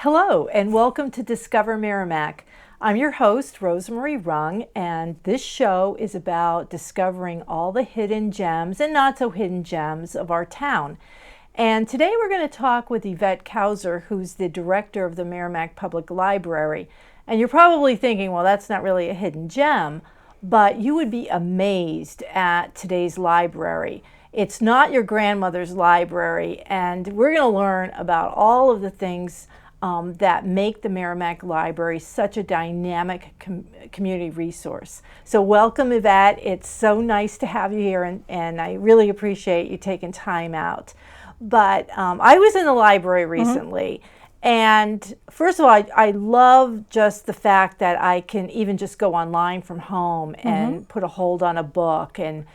Hello and welcome to Discover Merrimack. I'm your host, Rosemary Rung, and this show is about discovering all the hidden gems and not so hidden gems of our town. And today we're going to talk with Yvette Kauser, who's the director of the Merrimack Public Library. And you're probably thinking, well, that's not really a hidden gem, but you would be amazed at today's library. It's not your grandmother's library, and we're going to learn about all of the things that make the Merrimack Library such a dynamic community resource. So welcome, Yvette. It's so nice to have you here, and I really appreciate you taking time out. But I was in the library recently, and first of all, I love just the fact that I can even just go online from home and put a hold on a book, and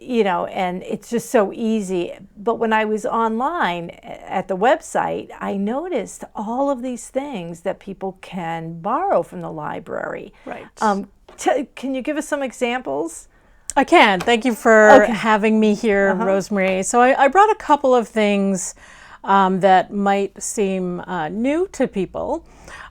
and it's just so easy. But when I was online at the website, I noticed all of these things that people can borrow from the library. Right. Can you give us some examples? I can. Thank you for having me here, Rosemary. So I brought a couple of things that might seem new to people.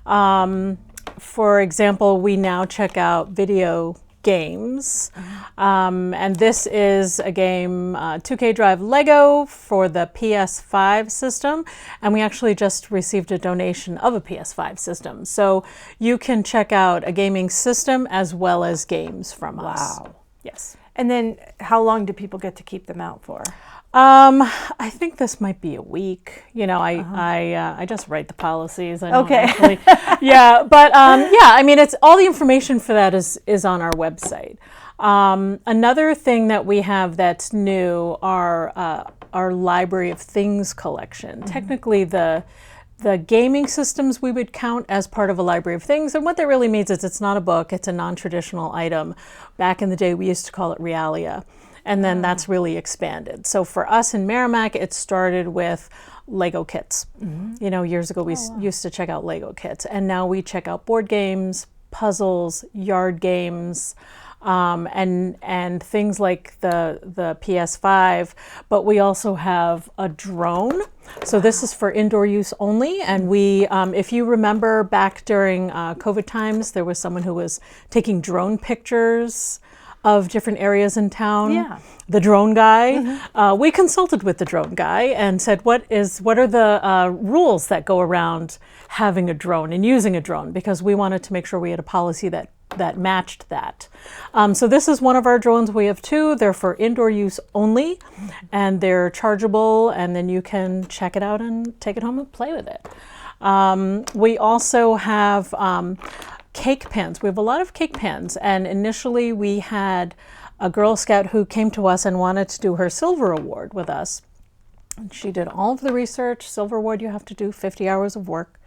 For example, we now check out video games, and this is a game, 2K Drive Lego for the PS5 system, and we actually just received a donation of a PS5 system. So you can check out a gaming system as well as games from us. Wow. Yes. And then how long do people get to keep them out for? I think this might be a week. I just write the policies. I don't actually, yeah, but I mean, it's all the information for that is on our website. Another thing that we have that's new are our Library of Things collection. Technically, the gaming systems we would count as part of a Library of Things, and what that really means is it's not a book; it's a non-traditional item. Back in the day, we used to call it realia. And then that's really expanded. So for us in Merrimack, it started with Lego kits. Years ago we used to check out Lego kits, and now we check out board games, puzzles, yard games, and things like the PS5. But we also have a drone. So this is for indoor use only. And we, if you remember back during COVID times, there was someone who was taking drone pictures of different areas in town. Yeah. The drone guy. We consulted with the drone guy and said, what are the rules that go around having a drone and using a drone? Because we wanted to make sure we had a policy that matched that. So this is one of our drones. We have two. They're for indoor use only, and they're chargeable, and then you can check it out and take it home and play with it. We also have cake pans. We have a lot of cake pans, and initially we had a Girl Scout who came to us and wanted to do her Silver Award with us. And she did all of the research. Silver Award, you have to do 50 hours of work.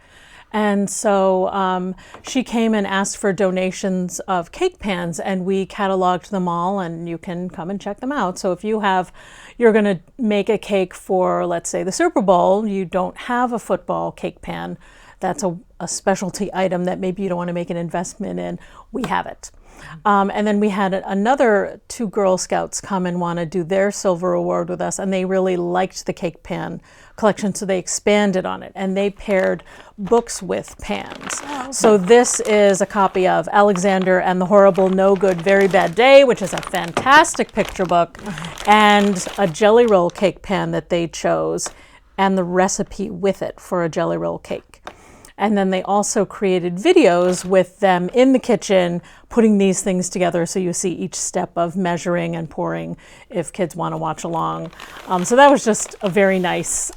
And so she came and asked for donations of cake pans, and we cataloged them all, and you can come and check them out. So if you're going to make a cake for, let's say, the Super Bowl, you don't have a football cake pan, that's a specialty item that maybe you don't want to make an investment in, we have it. And then we had another two Girl Scouts come and want to do their Silver Award with us, and they really liked the cake pan collection, so they expanded on it, and they paired books with pans. So this is a copy of Alexander and the Horrible, No Good, Very Bad Day, which is a fantastic picture book, and a Jelly Roll cake pan that they chose, and the recipe with it for a Jelly Roll cake. And then they also created videos with them in the kitchen putting these things together, so you see each step of measuring and pouring if kids want to watch along. So that was just a very nice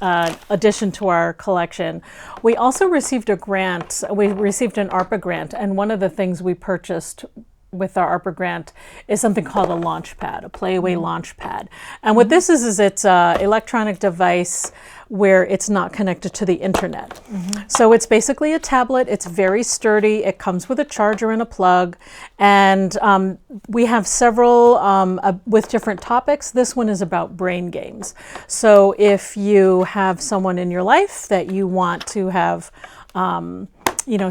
addition to our collection. We also received a grant. We received an ARPA grant, and one of the things we purchased with our ARPA grant is something called a launch pad, a Playaway launch pad. And what this is it's an electronic device where it's not connected to the internet. So it's basically a tablet. It's very sturdy. It comes with a charger and a plug. And we have several with different topics. This one is about brain games. So if you have someone in your life that you want to have,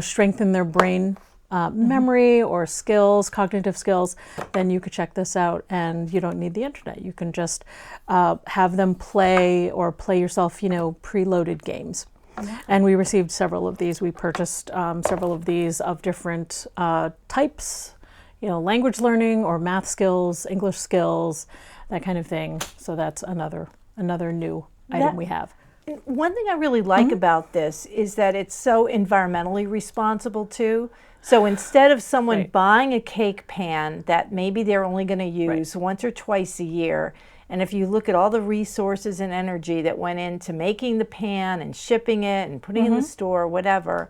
strengthen their brain memory or skills, cognitive skills, then you could check this out, and you don't need the internet. You can just have them play or play yourself, preloaded games. And we received several of these. We purchased several of these of different types, language learning or math skills, English skills, that kind of thing. So that's another new item we have. One thing I really like about this is that it's so environmentally responsible too. So instead of someone buying a cake pan that maybe they're only going to use once or twice a year, and if you look at all the resources and energy that went into making the pan and shipping it and putting it in the store, whatever,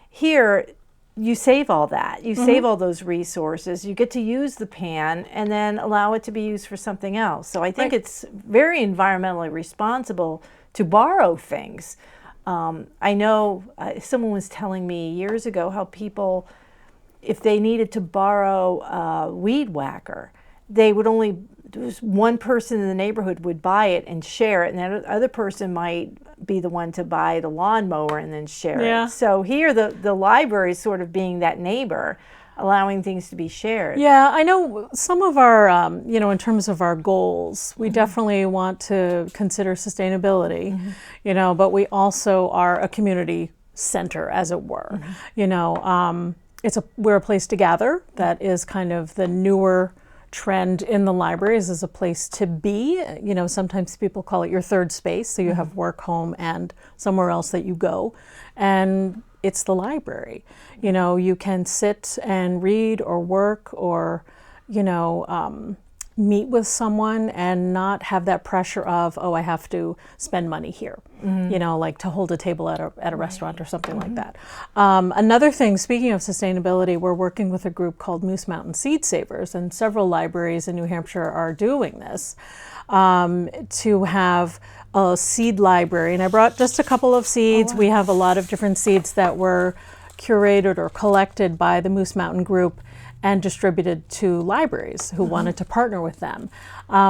here you save all that. You save all those resources. You get to use the pan and then allow it to be used for something else. So I think it's very environmentally responsible to borrow things. I know someone was telling me years ago how people, if they needed to borrow a weed whacker, they would only, one person in the neighborhood would buy it and share it, and that other person might be the one to buy the lawnmower and then share it. So here the library is sort of being that neighbor, allowing things to be shared. Yeah, I know some of our, in terms of our goals, we definitely want to consider sustainability, but we also are a community center, as it were. We're a place to gather. That is kind of the newer trend in the libraries, is a place to be. Sometimes people call it your third space. So you have work, home, and somewhere else that you go. And it's the library. You can sit and read or work or, meet with someone and not have that pressure of, I have to spend money here, like to hold a table at a restaurant or something like that. Another thing, speaking of sustainability, we're working with a group called Moose Mountain Seed Savers, and several libraries in New Hampshire are doing this to have a seed library. And I brought just a couple of seeds. We have a lot of different seeds that were curated or collected by the Moose Mountain group and distributed to libraries who wanted to partner with them.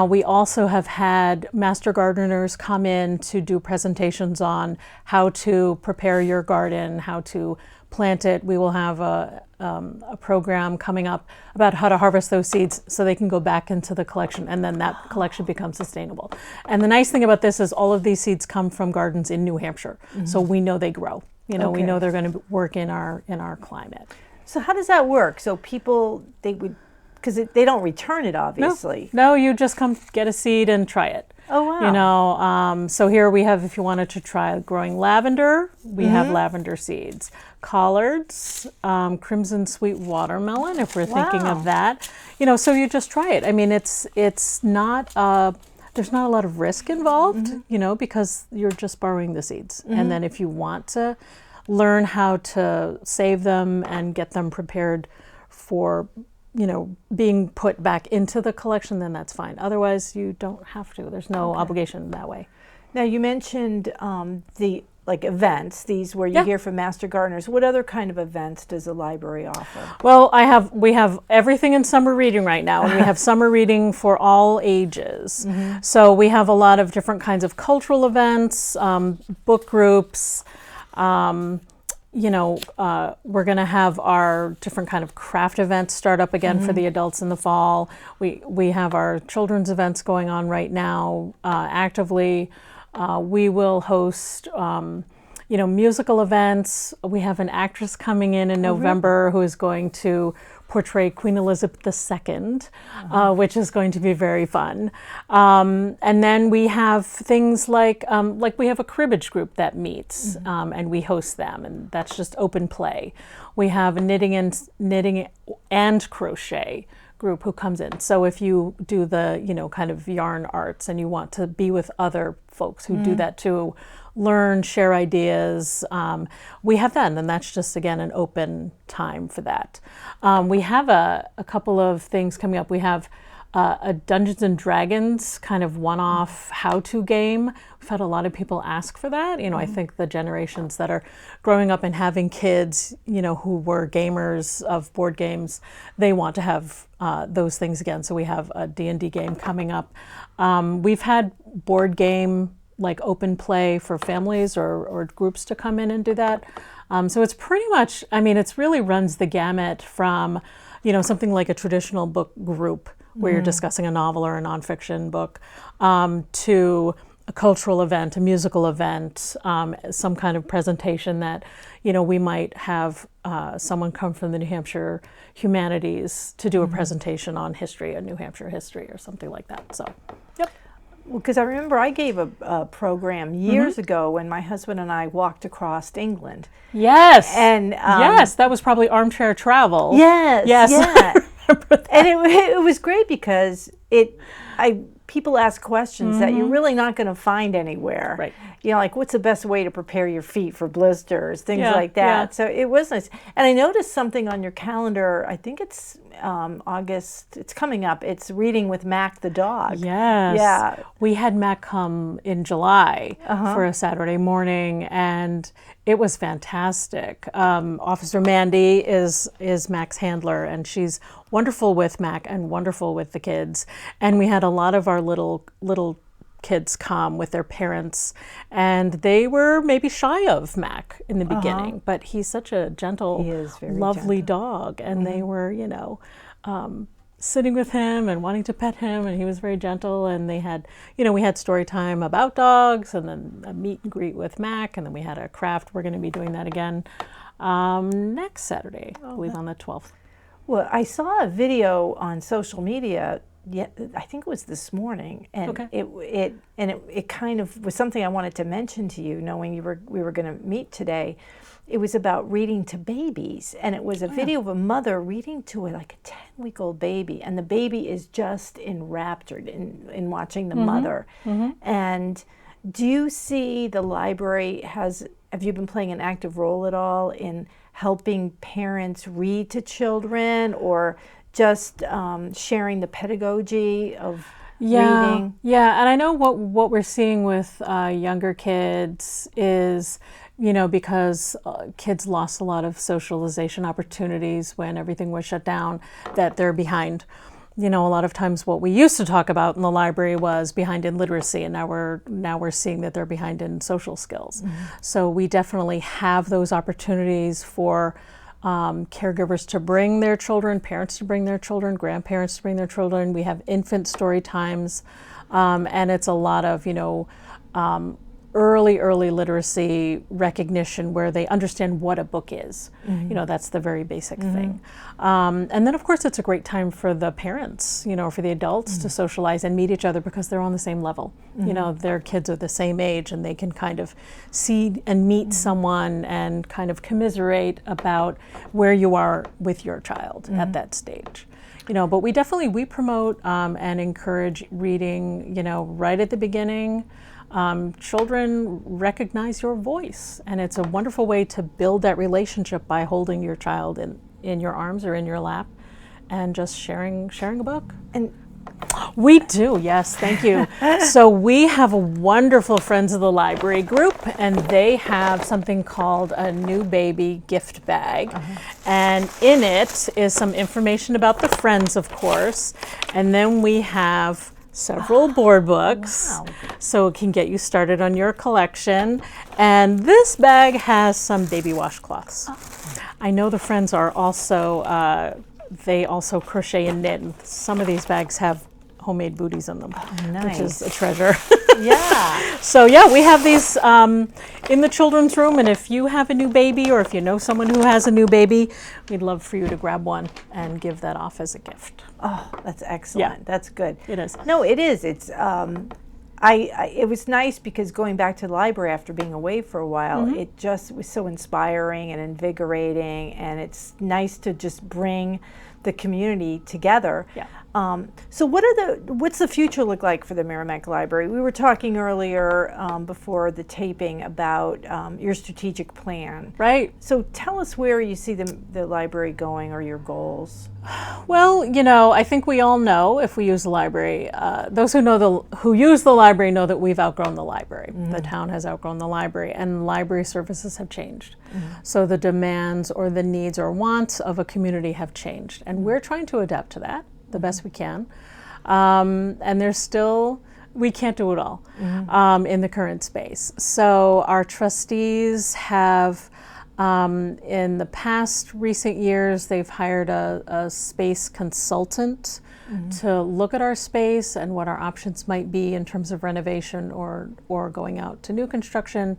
We also have had master gardeners come in to do presentations on how to prepare your garden, how to plant it. We will have a program coming up about how to harvest those seeds so they can go back into the collection, and then that collection becomes sustainable. And the nice thing about this is all of these seeds come from gardens in New Hampshire, so we know they grow. We know they're going to work in our climate. So how does that work? So people, because they don't return it, obviously. No, you just come get a seed and try it. Oh, wow. So here we have, if you wanted to try growing lavender, we have lavender seeds. Collards, crimson sweet watermelon, if we're thinking of that. So you just try it. I mean, it's not, there's not a lot of risk involved, because you're just borrowing the seeds. And then if you want to learn how to save them and get them prepared for, being put back into the collection, then that's fine. Otherwise, you don't have to. There's no obligation that way. Now, you mentioned the events, these where you hear from master gardeners. What other kind of events does the library offer? Well, we have everything in summer reading right now, and we have summer reading for all ages. So we have a lot of different kinds of cultural events, book groups. We're going to have our different kind of craft events start up again for the adults in the fall. We have our children's events going on right now actively. We will host, musical events. We have an actress coming in November who is going to portray Queen Elizabeth II, which is going to be very fun. And then we have things like we have a cribbage group that meets, and we host them, and that's just open play. We have a knitting and crochet group who comes in. So if you do the, kind of yarn arts and you want to be with other folks who do that too, learn, share ideas, we have that, and that's just, again, an open time for that. We have a couple of things coming up. We have a Dungeons and Dragons kind of one-off how-to game. We've had a lot of people ask for that. I think the generations that are growing up and having kids, who were gamers of board games, they want to have those things again. So we have a D&D game coming up. We've had board game like open play for families or groups to come in and do that. So it's pretty much, it really runs the gamut from, something like a traditional book group where you're discussing a novel or a nonfiction book, to a cultural event, a musical event, some kind of presentation that, we might have someone come from the New Hampshire Humanities to do a presentation on history, a New Hampshire history or something like that. So, yep. Well, because I remember I gave a program years ago when my husband and I walked across England. Yes. And yes, that was probably armchair travel. Yes. Yes. Yeah. And it was great because people ask questions that you're really not going to find anywhere. Right. Like what's the best way to prepare your feet for blisters, things like that. Yeah. So it was nice. And I noticed something on your calendar. I think it's August. It's coming up. It's Reading with Mac the dog. Yes. Yeah. We had Mac come in July for a Saturday morning, and it was fantastic. Officer Mandy is Mac's handler, and she's wonderful with Mac and wonderful with the kids. And we had a lot of our little kids come with their parents, and they were maybe shy of Mac in the beginning, but he's such a gentle, lovely dog, and they were, sitting with him and wanting to pet him, and he was very gentle. And they had, we had story time about dogs, and then a meet and greet with Mac, and then we had a craft. We're going to be doing that again next Saturday, I believe on the 12th. Well, I saw a video on social media. Yeah, I think it was this morning, and it kind of was something I wanted to mention to you, knowing we were going to meet today. It was about reading to babies, and it was a video of a mother reading to like a 10-week-old baby, and the baby is just enraptured in watching the mother. And do you see the library have you been playing an active role at all in helping parents read to children, or just sharing the pedagogy of reading? Yeah, and I know what we're seeing with younger kids is, because kids lost a lot of socialization opportunities when everything was shut down, that they're behind. A lot of times what we used to talk about in the library was behind in literacy, and now we're seeing that they're behind in social skills. So we definitely have those opportunities for caregivers to bring their children, parents to bring their children, grandparents to bring their children. We have infant story times, and it's a lot of, early literacy recognition where they understand what a book is. That's the very basic thing. And then, of course, it's a great time for the parents, for the adults to socialize and meet each other because they're on the same level. Their kids are the same age, and they can kind of see and meet someone and kind of commiserate about where you are with your child at that stage. But we promote and encourage reading, right at the beginning. Children recognize your voice, and it's a wonderful way to build that relationship by holding your child in your arms or in your lap and just sharing a book. And we do, yes, thank you. So we have a wonderful Friends of the Library group, and they have something called a new baby gift bag. And in it is some information about the Friends, of course, and then we have several board books, so it can get you started on your collection. And this bag has some baby washcloths. I know the Friends are also, they also crochet and knit, and some of these bags have homemade booties in them, which is a treasure. Yeah. So yeah, we have these in the children's room, and if you have a new baby, or if you know someone who has a new baby, we'd love for you to grab one and give that off as a gift. Oh, that's excellent. Yeah. That's good. It is. No, it is. It's it was nice because going back to the library after being away for a while, it just was so inspiring and invigorating, and it's nice to just bring the community together. Yeah. So what's the future look like for the Merrimack Library? We were talking earlier before the taping about your strategic plan. Right. So tell us where you see the library going, or your goals. Well, I think we all know, if we use the library, those who use the library know that we've outgrown the library. The town has outgrown the library, and library services have changed. So the demands or the needs or wants of a community have changed, and we're trying to adapt to that the best we can. And there's still, we can't do it all in the current space. So our trustees have, in the past recent years, they've hired a space consultant to look at our space and what our options might be in terms of renovation or going out to new construction.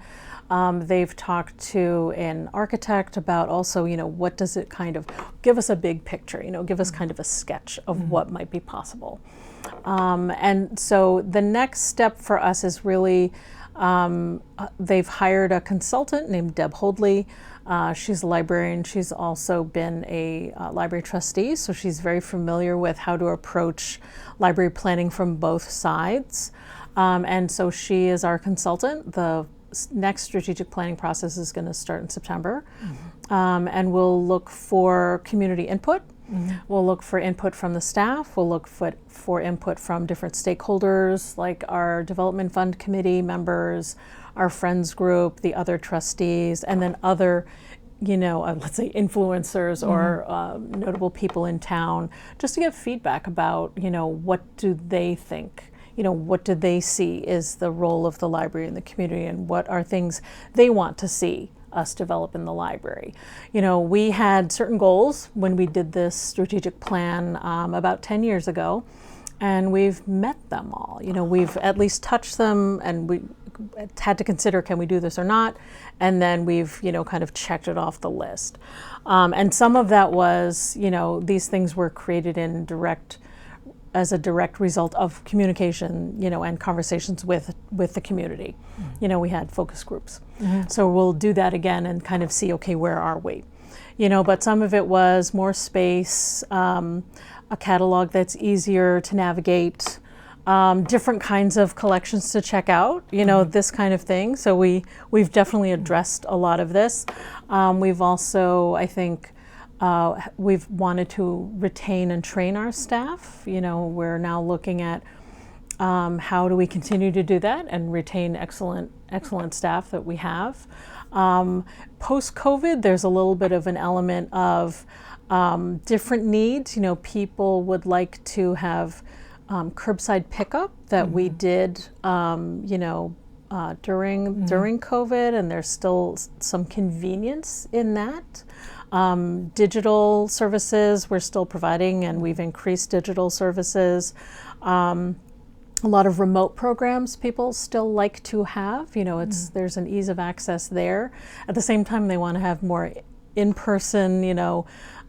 They've talked to an architect about also, what does it kind of give us a big picture, give us kind of a sketch of what might be possible. And so the next step for us is really, they've hired a consultant named Deb Holdley. She's a librarian. She's also been a library trustee, so she's very familiar with how to approach library planning from both sides. And so she is our consultant. The next strategic planning process is going to start in September. And we'll look for community input. We'll look for input from the staff. We'll look for input from different stakeholders, like our development fund committee members, our friends group, the other trustees, and then other, let's say influencers or notable people in town, just to get feedback about, what do they think? What do they see is the role of the library in the community, and what are things they want to see us develop in the library. We had certain goals when we did this strategic plan about 10 years ago, and we've met them all. We've at least touched them, and we had to consider, can we do this or not? And then we've, kind of checked it off the list. And some of that was, these things were created as a direct result of communication, and conversations with the community. We had focus groups. So we'll do that again and kind of see, okay, where are we? But some of it was more space, a catalog that's easier to navigate, different kinds of collections to check out, this kind of thing. So we've definitely addressed a lot of this. We've also, I think, we've wanted to retain and train our staff. We're now looking at how do we continue to do that and retain excellent staff that we have. Post-COVID, there's a little bit of an element of different needs. People would like to have curbside pickup that we did, during COVID, and there's still some convenience in that. Digital services we're still providing, and we've increased digital services. A lot of remote programs people still like to have. There's an ease of access there. At the same time, they want to have more in-person,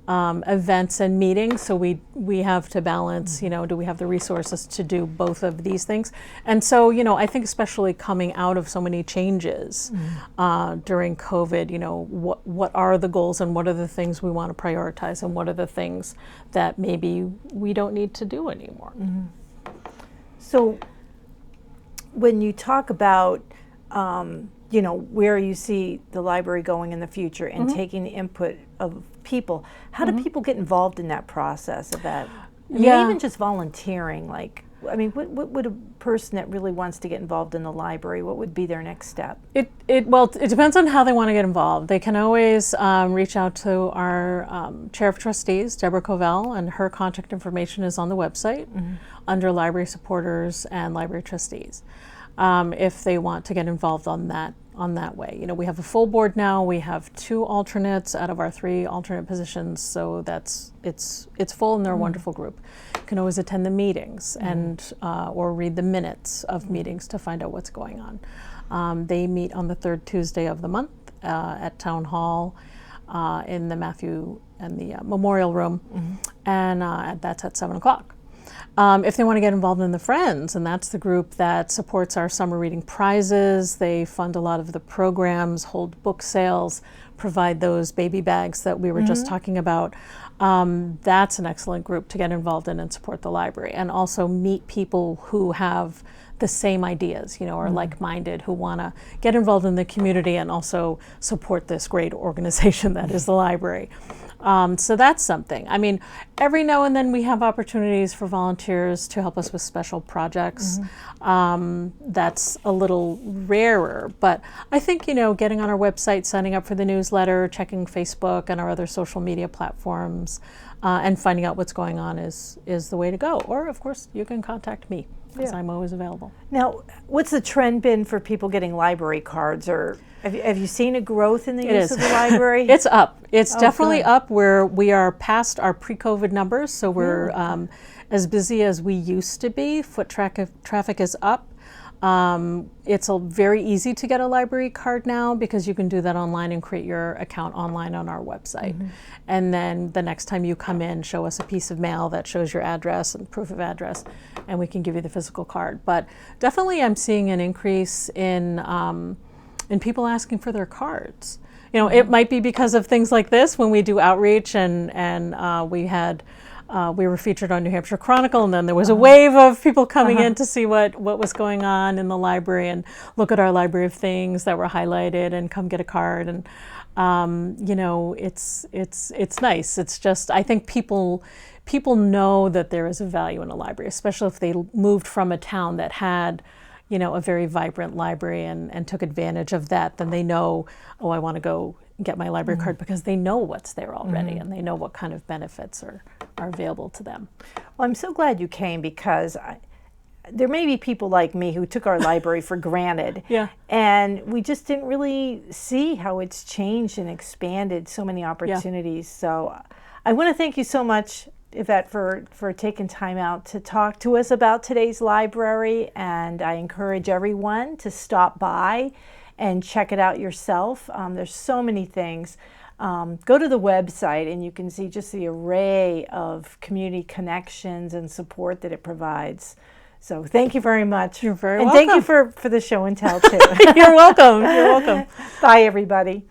events and meetings. So we have to balance, do we have the resources to do both of these things? And so, I think especially coming out of so many changes during COVID, what are the goals and what are the things we want to prioritize and what are the things that maybe we don't need to do anymore? So when you talk about, where you see the library going in the future and taking the input of people, how do people get involved in that process of that? Even just volunteering, what would a person that really wants to get involved in the library, what would be their next step? It depends on how they want to get involved. They can always reach out to our Chair of Trustees, Deborah Covell, and her contact information is on the website under Library Supporters and Library Trustees, if they want to get involved on that way. We have a full board now. We have 2 alternates out of our 3 alternate positions, so it's full, and they're a wonderful group. You can always attend the meetings and or read the minutes of meetings to find out what's going on. They meet on the 3rd Tuesday of the month at Town Hall in the Matthew and the Memorial Room, and that's at 7 o'clock. If they want to get involved in the Friends, and that's the group that supports our summer reading prizes, they fund a lot of the programs, hold book sales, provide those baby bags that we were just talking about. That's an excellent group to get involved in and support the library, and also meet people who have the same ideas, are like-minded, who want to get involved in the community and also support this great organization that is the library. So that's something. Every now and then we have opportunities for volunteers to help us with special projects. That's a little rarer, but I think, getting on our website, signing up for the newsletter, checking Facebook and our other social media platforms, and finding out what's going on is the way to go. Or, of course, you can contact me. because I'm always available. Now, what's the trend been for people getting library cards, or have you seen a growth in the use of the library? It's up. It's definitely good. up, where we are past our pre-COVID numbers, so we're as busy as we used to be. Foot traffic is up. It's very easy to get a library card now because you can do that online and create your account online on our website. And then the next time you come in, show us a piece of mail that shows your address and proof of address, and we can give you the physical card. But definitely I'm seeing an increase in people asking for their cards. You know, it might be because of things like this when we do outreach, and we were featured on New Hampshire Chronicle, and then there was a wave of people coming in to see what was going on in the library and look at our library of things that were highlighted and come get a card. And you know, it's nice. It's just, I think people know that there is a value in a library, especially if they moved from a town that had, you know, a very vibrant library and took advantage of that. Then they know, oh, I want to go get my library card, because they know what's there already and they know what kind of benefits are available to them. Well, I'm so glad you came, because there may be people like me who took our library for granted. Yeah. And we just didn't really see how it's changed and expanded so many opportunities. So I want to thank you so much, Yvette, for taking time out to talk to us about today's library. And I encourage everyone to stop by and check it out yourself. There's so many things. Go to the website and you can see just the array of community connections and support that it provides. So thank you very much. You're very welcome. And thank you for the show and tell too. You're welcome. You're welcome. Bye, everybody.